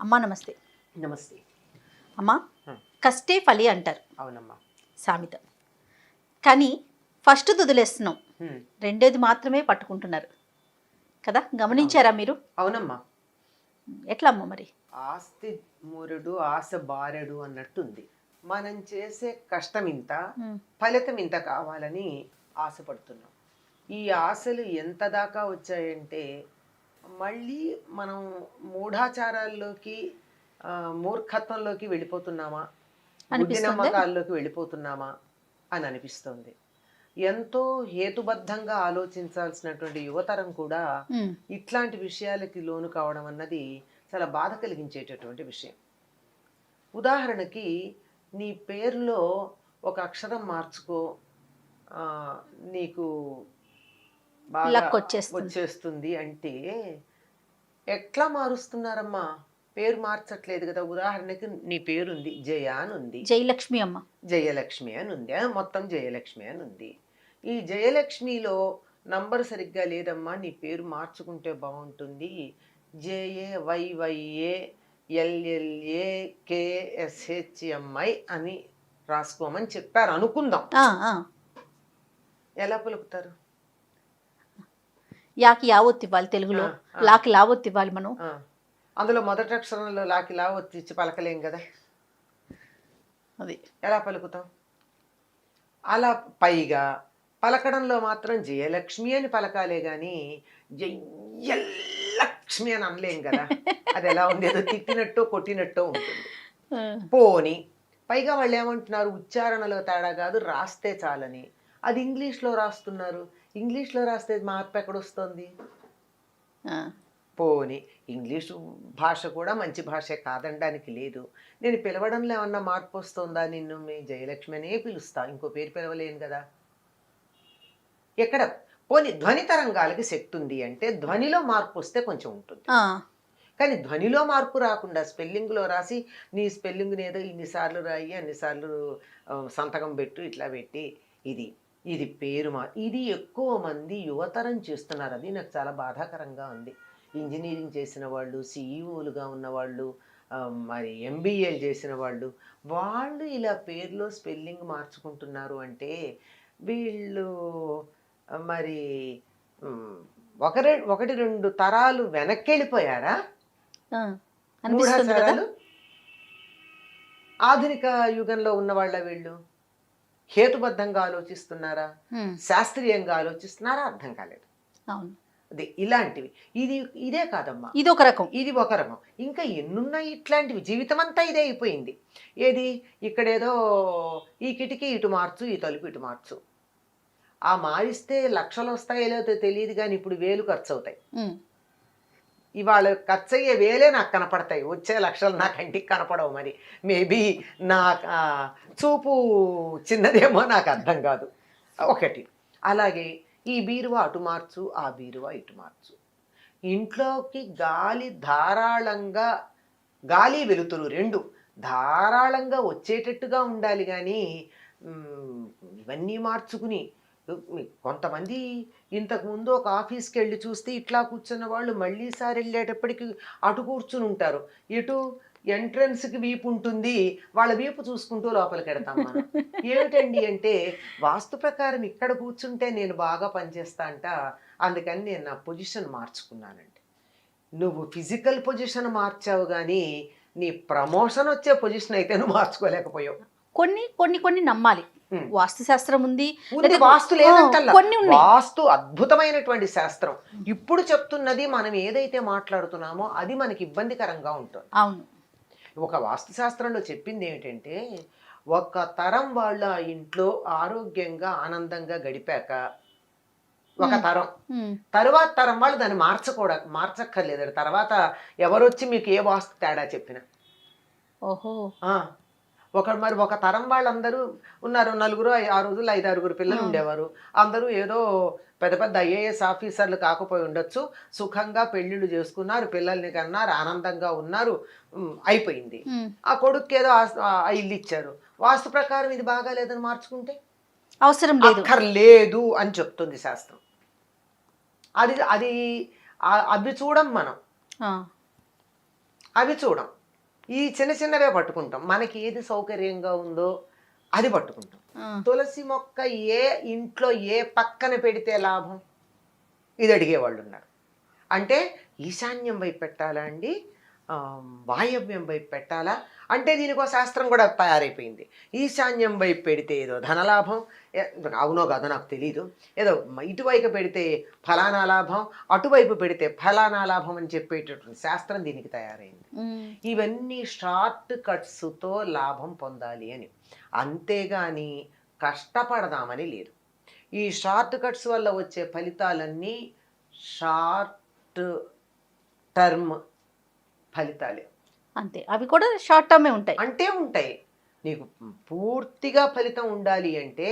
అమ్మా నమస్తే. నమస్తే. అమ్మా, కష్టే ఫలి అంటారు అవునమ్మా. సామెత. కానీ ఫస్ట్ వదిలేస్తున్నాం, రెండోది మాత్రమే పట్టుకుంటున్నారు కదా, గమనించారా మీరు? అవునమ్మా. ఎట్లా అమ్మ మరి? ఆస్తి మూరుడు ఆశ బారెడు అన్నట్టుంది. మనం చేసే కష్టం ఇంత, ఫలితం ఇంత కావాలని ఆశపడుతున్నాం. ఈ ఆశలు ఎంత దాకా వచ్చాయంటే మళ్ళీ మనం మూఢాచారాల్లోకి మూర్ఖత్వంలోకి వెళ్ళిపోతున్నామా, బుద్ధి నమ్మకాల్లోకి వెళ్ళిపోతున్నామా అని అనిపిస్తుంది. ఎంతో హేతుబద్ధంగా ఆలోచించాల్సినటువంటి యువతరం కూడా ఇట్లాంటి విషయాలకి లోను కావడం అన్నది చాలా బాధ కలిగించేటటువంటి విషయం. ఉదాహరణకి నీ పేరులో ఒక అక్షరం మార్చుకో, నీకు బాగా వచ్చేస్తుంది అంటే ఎట్లా మారుస్తున్నారమ్మా? పేరు మార్చట్లేదు కదా. ఉదాహరణకి నీ పేరుంది జయ అని ఉంది, జయలక్ష్మి అమ్మ, జయలక్ష్మి అని ఉంది, మొత్తం జయలక్ష్మి అని ఉంది. ఈ జయలక్ష్మిలో నంబర్ సరిగ్గా లేదమ్మా, నీ పేరు మార్చుకుంటే బాగుంటుంది, JAYYA LLA KSHMI అని రాసుకోమని చెప్పారు అనుకుందాం. ఎలా పలుకుతారు? యాకి యావొత్తి ఇవ్వాలి తెలుగులో, లాకి లావొత్తి ఇవ్వాలి మనం. అందులో మొదటి అక్షరంలో లాకి లావొత్తి ఇచ్చి పలకలేం కదా, అది ఎలా పలుకుతాం? అలా పైగా పలకడంలో మాత్రం జయలక్ష్మి అని పలకాలే గాని జయలక్ష్మి అని అనలేం కదా. అది ఎలా ఉంది, ఏదో తిట్టినట్టో కొట్టినట్టో ఉంటుంది. పోని పైగా వాళ్ళు ఏమంటున్నారు, ఉచ్చారణలో తేడా కాదు రాస్తే చాలని. అది ఇంగ్లీష్లో రాస్తున్నారు. ఇంగ్లీష్లో రాస్తే మార్పు ఎక్కడొస్తుంది? పోని ఇంగ్లీషు భాష కూడా మంచి భాషే కాదనడానికి లేదు. నేను పిలవడంలో ఏమన్నా మార్పు వస్తుందా? నిన్ను మీ జయలక్ష్మి అనే పిలుస్తా, ఇంకో పేరు పిలవలేను కదా. ఎక్కడ పోని ధ్వని తరంగాలకి శక్తి ఉంది అంటే ధ్వనిలో మార్పు వస్తే కొంచెం ఉంటుంది. కానీ ధ్వనిలో మార్పు రాకుండా స్పెల్లింగ్లో రాసి నీ స్పెల్లింగ్ని ఏదో ఇన్నిసార్లు రాయి, అన్నిసార్లు సంతకం పెట్టు, ఇట్లా పెట్టి ఇది పేరు ఇది ఎక్కువ మంది యువతరం చేస్తున్నారు. అది నాకు చాలా బాధాకరంగా ఉంది. ఇంజనీరింగ్ చేసిన వాళ్ళు, సిఈఓలుగా ఉన్నవాళ్ళు, మరి MBAలు చేసిన వాళ్ళు ఇలా పేరులో స్పెల్లింగ్ మార్చుకుంటున్నారు అంటే వీళ్ళు మరి ఒకటి రెండు తరాలు వెనక్కి వెళ్ళిపోయారా? మూఢాచారాలు ఆధునిక యుగంలో ఉన్నవాళ్ళ వీళ్ళు హేతుబద్ధంగా ఆలోచిస్తున్నారా, శాస్త్రీయంగా ఆలోచిస్తున్నారా? అర్థం కాలేదు. అదే ఇలాంటివి. ఇదే కాదమ్మా, ఇది ఒక రకం. ఇంకా ఎన్నున్నాయి ఇట్లాంటివి. జీవితం అంతా ఇదే అయిపోయింది. ఏది, ఇక్కడేదో ఈ కిటికీ ఇటు మార్చు, ఈ తలుపు ఇటు మార్చు. ఆ మారిస్తే లక్షలు వస్తాయో లేదో తెలియదు, కానీ ఇప్పుడు 1000 ఖర్చు అవుతాయి. ఇవాళ ఖర్చు అయ్యే 1000 నాకు కనపడతాయి, వచ్చే లక్షలు నా కంటికి కనపడవు. మరి మేబీ నా చూపు చిన్నదేమో, నాకు అర్థం కాదు. ఒకటి. అలాగే ఈ బీరువా అటు మార్చు, ఆ బీరువా ఇటు మార్చు. ఇంట్లోకి గాలి వెలుతురు రెండు ధారాళంగా వచ్చేటట్టుగా ఉండాలి. కానీ ఇవన్నీ మార్చుకుని కొంతమంది ఇంతకుముందు ఒక ఆఫీస్కి వెళ్ళి చూస్తే ఇట్లా కూర్చున్న వాళ్ళు మళ్ళీ సారి వెళ్ళేటప్పటికి అటు కూర్చుని ఉంటారు. ఇటు ఎంట్రన్స్కి వీపు ఉంటుంది, వాళ్ళ వీపు చూసుకుంటూ లోపలికి వెడతాం మనం. ఏమిటండి అంటే వాస్తు ప్రకారం ఇక్కడ కూర్చుంటే నేను బాగా పనిచేస్తా అంట, అందుకని నేను నా పొజిషన్ మార్చుకున్నానండి. నువ్వు ఫిజికల్ పొజిషన్ మార్చావు కానీ నీ ప్రమోషన్ వచ్చే పొజిషన్ అయితే నువ్వు మార్చుకోలేకపోయావు. కొన్ని నమ్మాలి. వాస్తు శాస్త్రం ఉంది, వాస్తు లేదంటల్లా. వాస్తు అద్భుతమైనటువంటి శాస్త్రం. ఇప్పుడు చెప్తున్నది మనం ఏదైతే మాట్లాడుతున్నామో అది మనకి ఇబ్బందికరంగా ఉంటుంది. అవును. ఒక వాస్తు శాస్త్రంలో చెప్పింది ఏమిటంటే, ఒక తరం వాళ్ళ ఇంట్లో ఆరోగ్యంగా ఆనందంగా గడిపాక ఒక తరం, తరువాత తరం వాళ్ళు దాన్ని మార్చక్కర్లేదు. తర్వాత ఎవరొచ్చి మీకు ఏ వాస్తు తేడా చెప్పినా. ఓహో. మరి ఒక తరం వాళ్ళందరూ ఉన్నారు, నలుగురు ఆ రోజుల్లో 5-6 పిల్లలు ఉండేవారు. అందరూ ఏదో పెద్ద పెద్ద IAS ఆఫీసర్లు కాకపోయి ఉండొచ్చు, సుఖంగా పెళ్లిళ్ళు చేసుకున్నారు, పిల్లల్ని కన్నారు, ఆనందంగా ఉన్నారు, అయిపోయింది. ఆ కొడుకు ఏదో ఇల్లు ఇచ్చారు, వాస్తు ప్రకారం ఇది బాగా లేదని మార్చుకుంటే అవసరం లేదు అని చెప్తుంది శాస్త్రం. అది అవి చూడం మనం. అవి చూడం. ఈ చిన్న చిన్నవే పట్టుకుంటాం. మనకి ఏది సౌకర్యంగా ఉందో అది పట్టుకుంటాం. ఆ, తులసి మొక్క ఏ ఇంట్లో ఏ పక్కన పెడితే లాభం, ఇది అడిగేవాళ్ళు ఉన్నారు. అంటే ఈశాన్యం వైపు పెట్టాలా అండి, వాయవ్యం వైపు పెట్టాలా అంటే దీనికి ఒక శాస్త్రం కూడా తయారైపోయింది. ఈశాన్యం వైపు పెడితే ఏదో ధనలాభం, అవునో కాదో నాకు తెలీదు, ఏదో ఇటువైపు పెడితే ఫలానా లాభం, అటువైపు పెడితే ఫలానా లాభం అని చెప్పేటటువంటి శాస్త్రం దీనికి తయారైంది. ఉమ్, ఇవన్నీ షార్ట్ కట్స్తో లాభం పొందాలి అని, అంతేగాని కష్టపడదామని లేదు. ఈ షార్ట్ కట్స్ వల్ల వచ్చే ఫలితాలన్నీ షార్ట్ టర్మ్ ఫలితాలే. అంతే, అవి కూడా షార్ట్ టర్మే ఉంటాయి. అంటే ఉంటాయి. నీకు పూర్తిగా ఫలితం ఉండాలి అంటే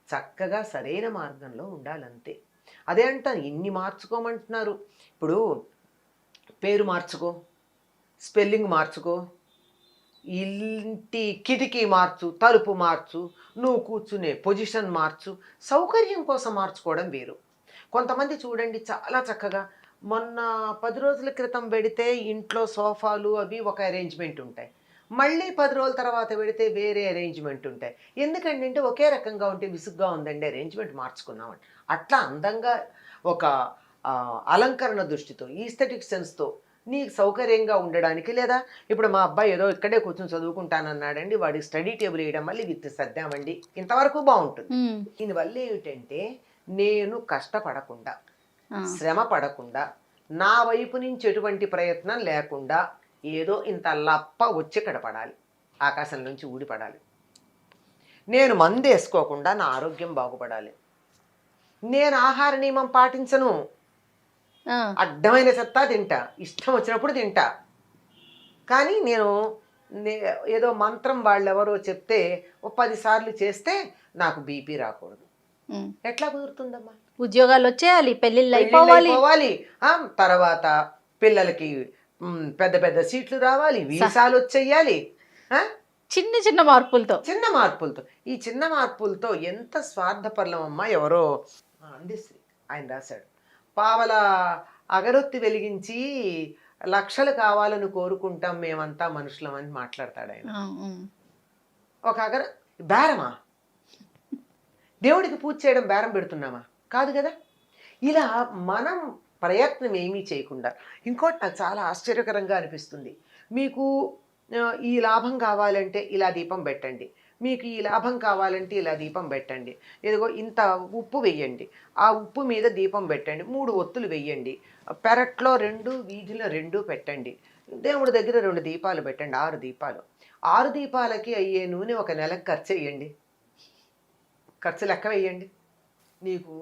చక్కగా సరైన మార్గంలో ఉండాలంతే. అదే అంటాను, ఇన్ని మార్చుకోమంటున్నారు. ఇప్పుడు పేరు మార్చుకో, స్పెల్లింగ్ మార్చుకో, ఇంటి కిటికీ మార్చు, తలుపు మార్చు, నువ్వు కూర్చునే పొజిషన్ మార్చు, సౌకర్యం కోసం మార్చుకోవడం వేరు. కొంతమంది చూడండి చాలా చక్కగా, మొన్న 10 రోజుల క్రితం పెడితే ఇంట్లో సోఫాలు అవి ఒక అరేంజ్మెంట్ ఉంటాయి, మళ్ళీ 10 రోజుల తర్వాత పెడితే వేరే అరేంజ్మెంట్ ఉంటాయి. ఎందుకంటే ఒకే రకంగా ఉంటే విసుగ్గా ఉందండి, అరేంజ్మెంట్ మార్చుకున్నామండి. అట్లా అందంగా ఒక అలంకరణ దృష్టితో, ఈస్థెటిక్ సెన్స్తో నీకు సౌకర్యంగా ఉండడానికి, లేదా ఇప్పుడు మా అబ్బాయి ఏదో ఇక్కడే కూర్చొని చదువుకుంటానన్నాడండి, వాడికి స్టడీ టేబుల్ వేయడం మళ్ళీ విత్ సర్దామండి, ఇంతవరకు బాగుంటుంది. ఉమ్, దీనివల్ల ఏమిటంటే నేను కష్టపడకుండా, ఆ, శ్రమ పడకుండా, నా వైపు నుంచి ఎటువంటి ప్రయత్నం లేకుండా ఏదో ఇంత లప్ప వచ్చి ఇక్కడ పడాలి, ఆకాశం నుంచి ఊడిపడాలి. నేను మందు వేసుకోకుండా నా ఆరోగ్యం బాగుపడాలి. నేను ఆహార నియమం పాటించను, ఆ, అడ్డమైన చెత్త తింటా, ఇష్టం వచ్చినప్పుడు తింటా. కానీ నేను ఏదో మంత్రం వాళ్ళు ఎవరో చెప్తే ఓ 10 సార్లు చేస్తే నాకు బీపీ రాకూడదు. ఉమ్. ఎట్లా కుదురుతుందమ్మా? ఉద్యోగాలు వచ్చేయాలి, పెళ్ళిళ్ళు పెళ్ళిళ్ళు అయిపోవాలి, అయిపోవాలి, తర్వాత పిల్లలకి పెద్ద పెద్ద సీట్లు రావాలి, వీసాలు వచ్చేయాలి. చిన్న చిన్న మార్పులతో. చిన్న మార్పులతో, ఈ చిన్న మార్పులతో ఎంత స్వార్థపరులం అమ్మా. ఎవరో అందిశ్రీ ఆయన రాశాడు, పావల అగరొత్తి వెలిగించి లక్షలు కావాలని కోరుకుంటాం మేమంతా మనుషులం అని మాట్లాడతాడు ఆయన. ఆ, ఉమ్. ఒక బేరమా? దేవుడికి పూజ చేయడం బేరం పెడుతున్నామా? కాదు కదా. ఇలా మనం ప్రయత్నం ఏమీ చేయకుండా, ఇంకోటి నాకు చాలా ఆశ్చర్యకరంగా అనిపిస్తుంది, మీకు ఈ లాభం కావాలంటే ఇలా దీపం పెట్టండి, మీకు ఈ లాభం కావాలంటే ఇలా దీపం పెట్టండి, ఏదో ఇంత ఉప్పు వెయ్యండి, ఆ ఉప్పు మీద దీపం పెట్టండి, 3 ఒత్తులు వెయ్యండి, పెరట్లో 2, వీధిలో 2 పెట్టండి, దేవుడి దగ్గర 2 దీపాలు పెట్టండి, 6 దీపాలు. 6 దీపాలకి అయ్యే నూనె ఒక నెలకు ఖర్చు వేయండి, ఖర్చు లెక్క వేయండి. నీకు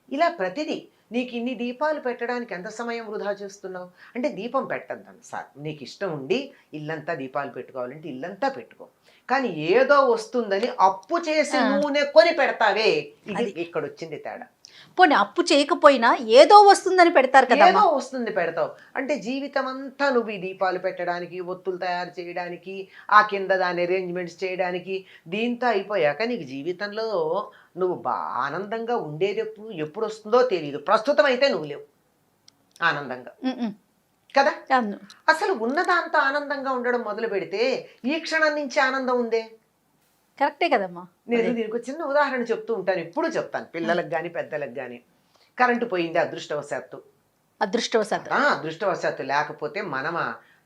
ఇలా ప్రతిదీ, నీకు ఇన్ని దీపాలు పెట్టడానికి ఎంత సమయం వృధా చేస్తున్నావు అంటే, దీపం పెట్టద్దాం సార్, నీకు ఇష్టం ఉండి ఇల్లంతా దీపాలు పెట్టుకోవాలంటే ఇల్లంతా పెట్టుకో, కానీ ఏదో వస్తుందని అప్పు చేసి నూనె కొని పెడతావే, ఇది ఇక్కడ వచ్చింది తేడా. పోనీ అప్పు చేయకపోయినా ఏదో వస్తుందని పెడతారు కదా. ఏదో వస్తుంది పెడతావు అంటే, జీవితం అంతా నువ్వు ఈ దీపాలు పెట్టడానికి, ఒత్తులు తయారు చేయడానికి, ఆ కింద దాని అరేంజ్మెంట్స్ చేయడానికి, దీంతో అయిపోయాక నీకు జీవితంలో నువ్వు ఆనందంగా ఉండేది ఎప్పుడు వస్తుందో తెలియదు. ప్రస్తుతం అయితే నువ్వు లేవు ఆనందంగా కదా. అసలు ఉన్నదాంతో ఆనందంగా ఉండడం మొదలు పెడితే ఈ క్షణం నుంచి ఆనందం ఉందే. కరెక్టే కదమ్మా. నేను దీనికి చిన్న ఉదాహరణ చెప్తూ ఉంటాను, ఎప్పుడు చెప్తాను, పిల్లలకు కానీ పెద్దలకు కానీ. కరెంటు పోయింది అదృష్టవశాత్తు, అదృష్టవశాత్తు, లేకపోతే మనమా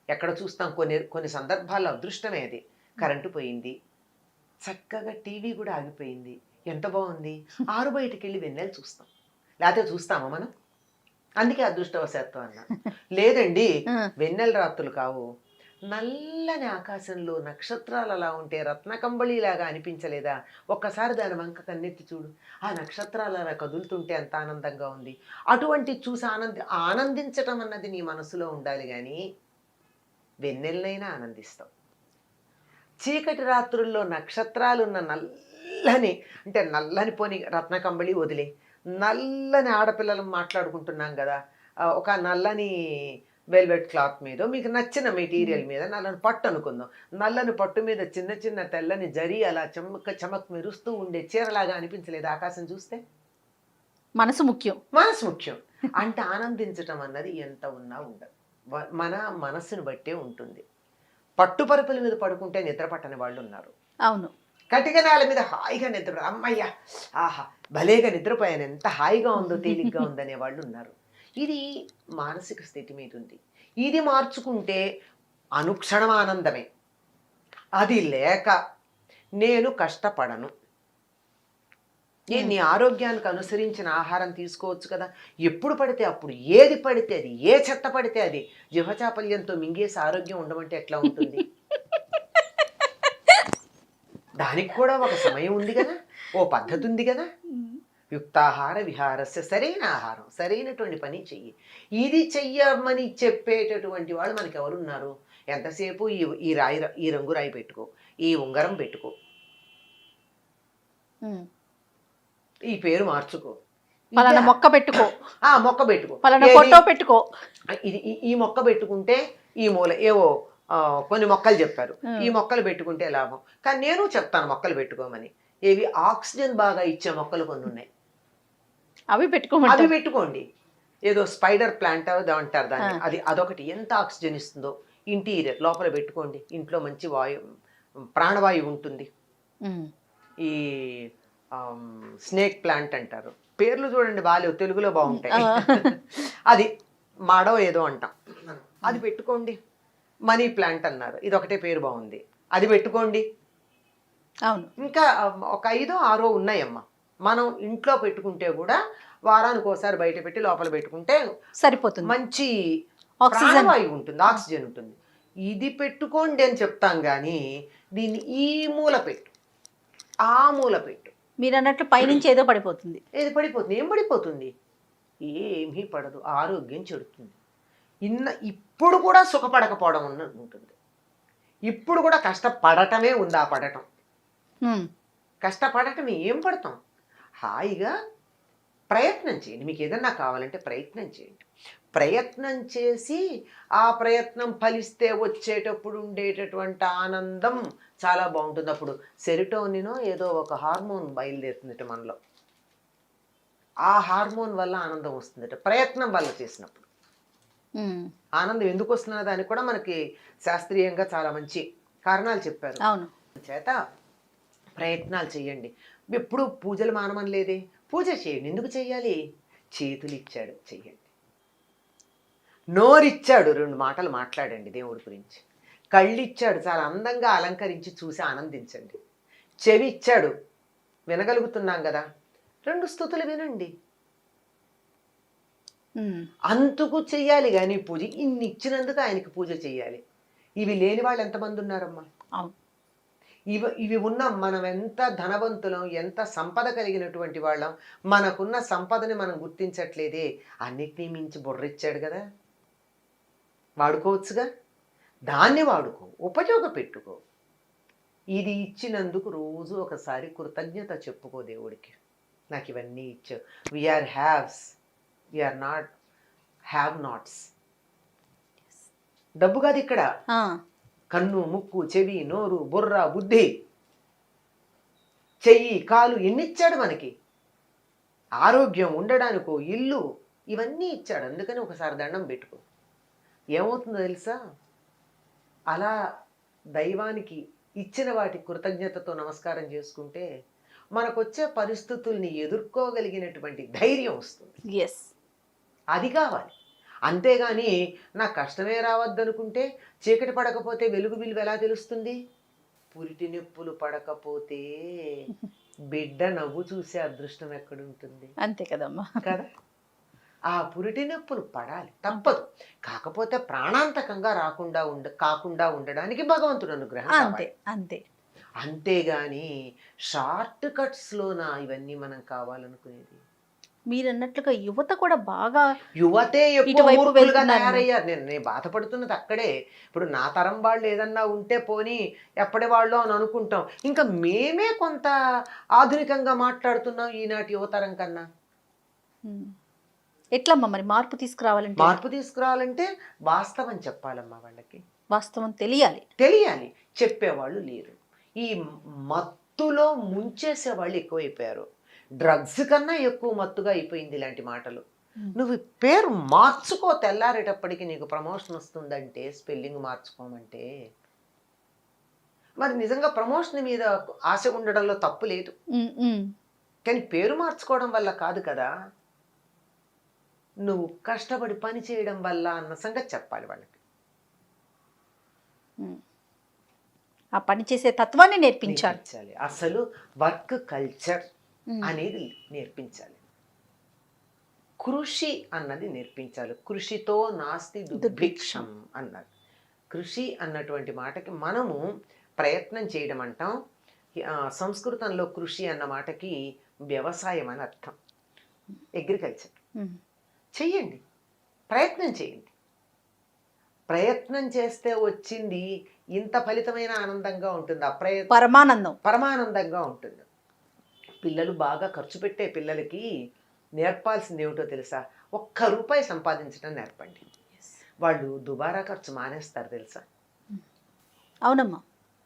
ఎక్కడ చూస్తాం, కొన్ని సందర్భాల్లో అదృష్టమే అది. కరెంటు పోయింది, చక్కగా టీవీ కూడా ఆగిపోయింది, ఎంత బాగుంది, ఆరు బయటికి వెళ్ళి వెన్నెలు చూస్తాం, లేకపోతే చూస్తామా మనం? అందుకే అదృష్టవశాత్తు అన్న. లేదండి, వెన్నెల రాత్రులు కావు, నల్లని ఆకాశంలో నక్షత్రాలు అలా ఉంటే రత్నకంబళిలాగా అనిపించలేదా? ఒక్కసారి దాని వంక కన్నెత్తి చూడు, ఆ నక్షత్రాలు అలా కదులుతుంటే ఎంత ఆనందంగా ఉంది. అటువంటి చూసి ఆనందించటం అన్నది నీ మనసులో ఉండాలి, కానీ వెన్నెలనైనా ఆనందిస్తావు. చీకటి రాత్రుల్లో నక్షత్రాలున్న నల్లని, అంటే నల్లని పోని రత్నకంబళి వదిలే, నల్లని ఆడపిల్లలను మాట్లాడుకుంటున్నాం కదా, ఒక నల్లని వెల్వెట్ క్లాత్ మీద, మీకు నచ్చిన మెటీరియల్ మీద, నల్లని పట్టు అనుకుందాం, నల్లని పట్టు మీద చిన్న చిన్న తెల్లని జరి అలా చమక్ మెరుస్తూ ఉండే చీరలాగా అనిపించలేదు ఆకాశం చూస్తే? మనసు ముఖ్యం, మనసు ముఖ్యం. అంటే ఆనందించటం అన్నది ఎంత ఉన్నా ఉండదు. మన మనస్సును బట్టే ఉంటుంది. పట్టుపరుపుల మీద పడుకుంటే నిద్ర పట్టని వాళ్ళు ఉన్నారు. అవును. కటిక నేల మీద హాయిగా నిద్ర, అమ్మయ్య ఆహా భలేగా నిద్రపోయాను, ఎంత హాయిగా ఉందో, తేలిగ్గా ఉందనే వాళ్ళు ఉన్నారు. ఇది మానసిక స్థితి మీద ఉంది. ఇది మార్చుకుంటే అనుక్షణం ఆనందమే. అది లేక నేను కష్టపడను, నేను నీ ఆరోగ్యానికి అనుసరించిన ఆహారం తీసుకోవచ్చు కదా, ఎప్పుడు పడితే అప్పుడు, ఏది పడితే అది, ఏ చెత్త పడితే అది జిహ్వచాపల్యంతో మింగేసి ఆరోగ్యం ఉండమంటే ఎట్లా ఉంటుంది? దానికి కూడా ఒక సమయం ఉంది కదా, ఓ పద్ధతి ఉంది కదా. యుక్తాహార విహారస్య, సరైన ఆహారం, సరైనటువంటి పని చెయ్యి. ఇది చెయ్యమని చెప్పేటటువంటి వాళ్ళు మనకి ఎవరున్నారు? ఎంతసేపు ఈ రాయి, ఈ రంగు రాయి పెట్టుకో, ఈ ఉంగరం పెట్టుకో, ఈ పేరు మార్చుకో, పలానా మొక్క పెట్టుకో, మొక్క పెట్టుకో, పలానా ఫోటో పెట్టుకో, ఇది ఈ మొక్క పెట్టుకుంటే ఈ మూల ఏవో కొన్ని మొక్కలు చెప్పారు, ఈ మొక్కలు పెట్టుకుంటే లాభం. కానీ నేను చెప్తాను మొక్కలు పెట్టుకోమని. ఏవి ఆక్సిజన్ బాగా ఇచ్చే మొక్కలు కొన్ని ఉన్నాయి, అవి పెట్టుకోమని. అవి పెట్టుకోండి. ఏదో స్పైడర్ ప్లాంట్ అంటారు దాన్ని, అదొకటి ఎంత ఆక్సిజన్ ఇస్తుందో. ఇంటీరియర్ లోపల పెట్టుకోండి, ఇంట్లో మంచి ప్రాణవాయువు ఉంటుంది. ఈ స్నేక్ ప్లాంట్ అంటారు, పేర్లు చూడండి బాలేవు, తెలుగులో బాగుంటాయి. అది మాడో ఏదో అంటాం, అది పెట్టుకోండి. మనీ ప్లాంట్ అన్నారు, ఇది ఒకటే పేరు బాగుంది, అది పెట్టుకోండి. అవును. ఇంకా ఒక 5 6 ఉన్నాయమ్మా. మనం ఇంట్లో పెట్టుకుంటే కూడా వారానికి ఒకసారి బయట పెట్టి లోపల పెట్టుకుంటే సరిపోతుంది, మంచి ఆక్సిజన్ వాయువు ఉంటుంది, ఆక్సిజన్ ఉంటుంది. ఇది పెట్టుకోండి అని చెప్తాం కానీ దీన్ని ఈ మూల పెట్టు, ఆ మూల పెట్టు. మీరు అన్నట్లు పైనుంచి ఏదో పడిపోతుంది. ఏది పడిపోతుంది? ఏం పడిపోతుంది? ఏమీ పడదు, ఆరోగ్యం చెడుతుంది. ఇప్పుడు కూడా సుఖపడకపోవడం ఉంటుంది, ఇప్పుడు కూడా కష్టపడటమే ఉంది. ఆ పడటం, కష్టపడటమే, ఏం పడతాం? హాయిగా ప్రయత్నం చేయండి. మీకు ఏదన్నా కావాలంటే ప్రయత్నం చేయండి. ప్రయత్నం చేసి ఆ ప్రయత్నం ఫలిస్తే వచ్చేటప్పుడు ఉండేటటువంటి ఆనందం చాలా బాగుంటుంది. అప్పుడు సెరిటోనినో ఏదో ఒక హార్మోన్ బయలుదేరుతుందట మనలో, ఆ హార్మోన్ వల్ల ఆనందం వస్తుందట. ప్రయత్నం వల్ల చేసినప్పుడు ఆనందం ఎందుకు వస్తున్న దానికి కూడా మనకి శాస్త్రీయంగా చాలా మంచి కారణాలు చెప్పారు. అవును. చేత ప్రయత్నాలు చేయండి. ఎప్పుడు పూజలు మానమని లేదే, పూజ చేయండి. ఎందుకు చెయ్యాలి? చేతులు ఇచ్చాడు, చెయ్యండి. నోరిచ్చాడు, 2 మాటలు మాట్లాడండి దేవుడి గురించి. కళ్ళు ఇచ్చాడు, చాలా అందంగా అలంకరించి చూసి ఆనందించండి. చెవి ఇచ్చాడు, వినగలుగుతున్నాం కదా, 2 స్తుతులు వినండి. అంతకు చెయ్యాలి కానీ పూజ. ఇన్ని ఇచ్చినందుకు ఆయనకి పూజ చెయ్యాలి. ఇవి లేని వాళ్ళు ఎంతమంది ఉన్నారమ్మా? ఇవి ఉన్న మనం ఎంత ధనవంతులం, ఎంత సంపద కలిగినటువంటి వాళ్ళం, మనకున్న సంపదని మనం గుర్తించట్లేదే. అన్నిటినీ మించి బుర్రిచ్చాడు కదా, వాడుకోవచ్చుగా. దాన్ని వాడుకో, ఉపయోగపెట్టుకో. ఇది ఇచ్చినందుకు రోజు ఒకసారి కృతజ్ఞత చెప్పుకో దేవుడికి, నాకు ఇవన్నీ ఇచ్చావు. We are haves, we are not have nots. డబ్బు కాదు ఇక్కడ, కన్ను, ముక్కు, చెవి, నోరు, బుర్ర, బుద్ధి, చెయ్యి, కాలు, ఎన్ని ఇచ్చాడు మనకి. ఆరోగ్యం, ఉండడానికో ఇల్లు, ఇవన్నీ ఇచ్చాడు. అందుకని ఒకసారి దండం పెట్టుకో. ఏమవుతుందో తెలుసా? అలా దైవానికి ఇచ్చిన వాటి కృతజ్ఞతతో నమస్కారం చేసుకుంటే మనకొచ్చే పరిస్థితుల్ని ఎదుర్కోగలిగినటువంటి ధైర్యం వస్తుంది. అది కావాలి. అంతేగాని నాకు కష్టమే రావద్దనుకుంటే, చీకటి పడకపోతే వెలుగు విలువ ఎలా తెలుస్తుంది? పురిటి నొప్పులు పడకపోతే బిడ్డ నవ్వు చూసే అదృష్టం ఎక్కడుంటుంది? అంతే కదమ్మా కదా. ఆ పురిటి నొప్పులు పడాలి, తప్పదు. కాకపోతే ప్రాణాంతకంగా కాకుండా ఉండడానికి భగవంతుడు అనుగ్రహం. అంతే అంతే. అంతేగాని షార్ట్ కట్స్లోన ఇవన్నీ మనం కావాలనుకునేది. మీరు అన్నట్లుగా యువత కూడా బాగా, యువతే ఎక్కువగా తయారయ్యారు. నేను బాధపడుతున్నది అక్కడే. ఇప్పుడు నా తరం వాళ్ళు ఏదన్నా ఉంటే పోనీ ఎప్పటి వాళ్ళు అని అనుకుంటాం, ఇంకా మేమే కొంత ఆధునికంగా మాట్లాడుతున్నాం ఈనాటి యువతరం కన్నా. ఎట్లమ్మా మరి మార్పు తీసుకురావాలంటే వాస్తవం చెప్పాలమ్మా. వాళ్ళకి వాస్తవం తెలియాలి. చెప్పేవాళ్ళు లేరు. ఈ మత్తులో ముంచేసే వాళ్ళు ఎక్కువైపోయారు. డ్రగ్స్ కన్నా ఎక్కువ మత్తుగా అయిపోయింది ఇలాంటి మాటలు. నువ్వు పేరు మార్చుకో, తెల్లారేటప్పటికి నీకు ప్రమోషన్ వస్తుందంటే, స్పెల్లింగ్ మార్చుకోమంటే. మరి నిజంగా ప్రమోషన్ మీద ఆశ ఉండడంలో తప్పు లేదు, కానీ పేరు మార్చుకోవడం వల్ల కాదు కదా, నువ్వు కష్టపడి పని చేయడం వల్ల అన్న సంగతి చెప్పాలి వాళ్ళకి. ఆ పని చేసే తత్వాన్ని నేర్పించాలి. అసలు వర్క్ కల్చర్ అనేది నేర్పించాలి. కృషి అన్నది నేర్పించాలి. కృషితో నాస్తి దుర్భిక్షం అన్నారు. కృషి అన్నటువంటి మాటకి మనము ప్రయత్నం చేయడం అంటాం. సంస్కృతంలో కృషి అన్న మాటకి వ్యవసాయం అని అర్థం, అగ్రికల్చర్. చెయ్యండి, ప్రయత్నం చేయండి. ప్రయత్నం చేస్తే వచ్చింది ఇంత ఫలితమైన ఆనందంగా ఉంటుంది. పరమానందంగా ఉంటుంది. పిల్లలు బాగా ఖర్చు పెట్టే పిల్లలకి నేర్పాల్సింది ఏమిటో తెలుసా? ₹1 సంపాదించడం నేర్పండి. వాళ్ళు దుబారా ఖర్చు మానేస్తారు తెలుసా? అవునమ్మా.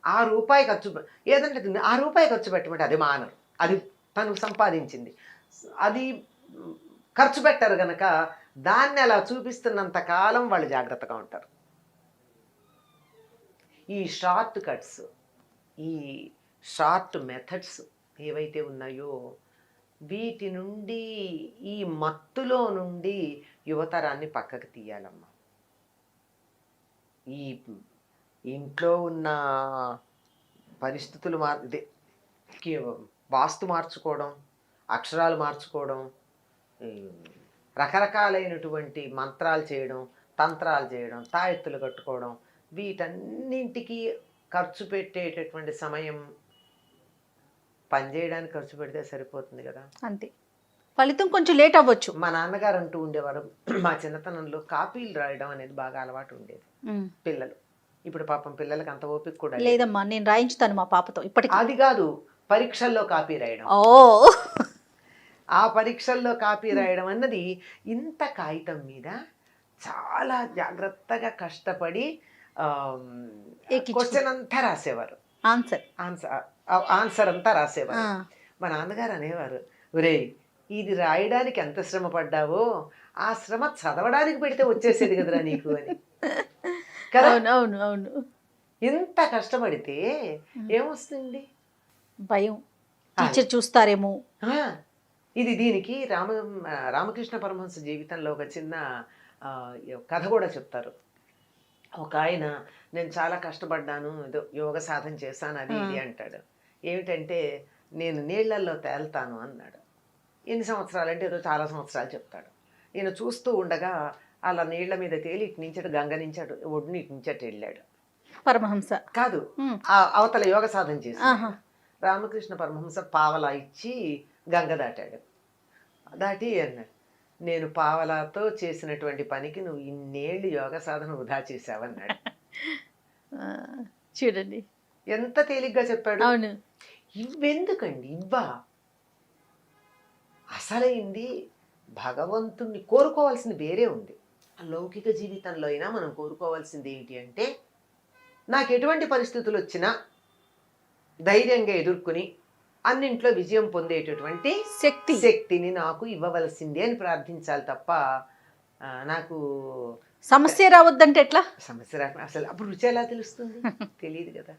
₹1 ఖర్చు ఏదంటే ₹1 ఖర్చు పెట్టమంటే అది మానరు. అది తను సంపాదించింది, అది ఖర్చు పెట్టరు గనక దాన్ని అలా చూపిస్తున్నంత కాలం వాళ్ళు జాగ్రత్తగా ఉంటారు. ఈ షార్ట్ కట్స్, ఈ షార్ట్ మెథడ్స్ ఏవైతే ఉన్నాయో వీటి నుండి, ఈ మత్తులో నుండి యువతరాన్ని పక్కకు తీయాలమ్మా. ఈ ఇంట్లో ఉన్న పరిస్థితులు వాస్తు మార్చుకోవడం, అక్షరాలు మార్చుకోవడం, రకరకాలైనటువంటి మంత్రాలు చేయడం, తంత్రాలు చేయడం, తాయెత్తులు కట్టుకోవడం, వీటన్నింటికి ఖర్చు పెట్టేటటువంటి సమయం పనిచేయడానికి ఖర్చు పెడితే సరిపోతుంది కదా. అంతే, ఫలితం కొంచెం లేట్ అవ్వచ్చు. మా నాన్నగారు అంటూ ఉండేవారు, మా చిన్నతనంలో కాపీలు రాయడం అనేది బాగా అలవాటు ఉండేది పిల్లలు. ఇప్పుడు పాపం పిల్లలకి అంత ఓపిక కూడా లేదమ్మా. నేను రాయించుతాను మా పాపతో ఇప్పటికీ. అది కాదు, పరీక్షల్లో కాపీ రాయడం. ఆ పరీక్షల్లో కాపీ రాయడం అన్నది ఇంత కాగితం మీద చాలా జాగ్రత్తగా కష్టపడి క్వశ్చన్ అంతా రాసేవారు, ఆన్సర్ అంతా రాసేవారు. మా నాన్నగారు అనేవారు, ఒరేయ్ ఇది రాయడానికి ఎంత శ్రమ పడ్డావో ఆ శ్రమ చదవడానికి పెడితే వచ్చేసేది కదరా నీకు అని. కదా, అవును. ఇంత కష్టపడితే ఏమొస్తుంది? భయం, టీచర్ చూస్తారేమో. ఇది దీనికి రామకృష్ణ పరమహంస జీవితంలో ఒక చిన్న కథ కూడా చెప్తారు. ఒక ఆయన, నేను చాలా కష్టపడ్డాను, ఏదో యోగ సాధన చేశాను, అది ఇది అంటాడు. ఏమిటంటే, నేను నీళ్లల్లో తేల్తాను అన్నాడు. ఎన్ని సంవత్సరాలు అంటే ఏదో చాలా సంవత్సరాలు చెప్తాడు. ఈయన చూస్తూ ఉండగా అలా నీళ్ల మీద తేలి ఇటు నుంచడు, గంగ నుంచాడు, ఒడ్డుని ఇటు నుంచట్టు వెళ్ళాడు. పరమహంస కాదు, అవతల యోగ సాధన చేశాడు. రామకృష్ణ పరమహంస పావలా ఇచ్చి గంగ దాటాడు. దాటి అన్నాడు, నేను పావలాతో చేసినటువంటి పనికి నువ్వు ఇన్నేళ్ళు యోగ సాధన వృధా చేశావన్నాడు. చూడండి ఎంత తేలిగ్గా చెప్పాడు. అవును. ఇవ్వెందుకండి, ఇవ్వా అసలైంది భగవంతుణ్ణి కోరుకోవాల్సింది వేరే ఉంది. లౌకిక జీవితంలో అయినా మనం కోరుకోవాల్సింది ఏంటి అంటే, నాకు ఎటువంటి పరిస్థితులు వచ్చినా ధైర్యంగా ఎదుర్కొని అన్నింట్లో విజయం పొందేటటువంటి శక్తిని నాకు ఇవ్వవలసింది అని ప్రార్థించాలి తప్ప, నాకు సమస్య రావద్దంటే ఎట్లా? సమస్య రా, అసలు అప్పుడు రుచి ఎలా తెలుస్తుంది? తెలియదు కదా.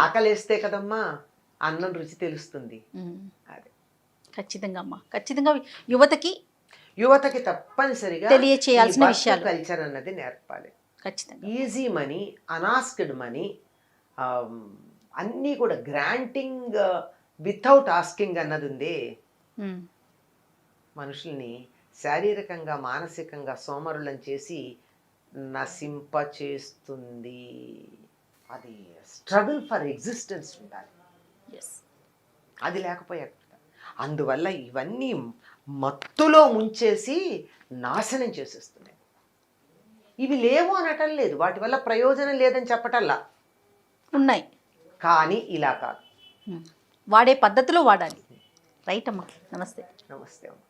ఆకలేస్తే కదమ్మా అన్నం రుచి తెలుస్తుంది. అదే ఖచ్చితంగా అమ్మా, ఖచ్చితంగా యువతకి తప్పనిసరిగా తెలియచేయాల్సిన విషయాలు, కల్చర్ అన్నది నేర్పాలి. ఖచ్చితంగా. ఈజీ మనీ, అనాస్క్డ్ మనీ, అన్నీ కూడా గ్రాంటింగ్ వితౌట్ ఆస్కింగ్ అన్నది ఉంది. మనుషుల్ని శారీరకంగా మానసికంగా సోమరులను చేసి నశింప చేస్తుంది. అది స్ట్రగుల్ ఫర్ ఎగ్జిస్టెన్స్ ఉండాలి. అది లేకపోయా, అందువల్ల ఇవన్నీ మత్తులో ముంచేసి నాశనం చేసేస్తున్నాయి. ఇవి లేవు అనటం లేదు, వాటి వల్ల ప్రయోజనం లేదని చెప్పటల్లా, ఉన్నాయి. కానీ ఇలా కాదు, వాడే పద్ధతిలో వాడాలి. రైట్ అమ్మా. నమస్తే. నమస్తే అమ్మా.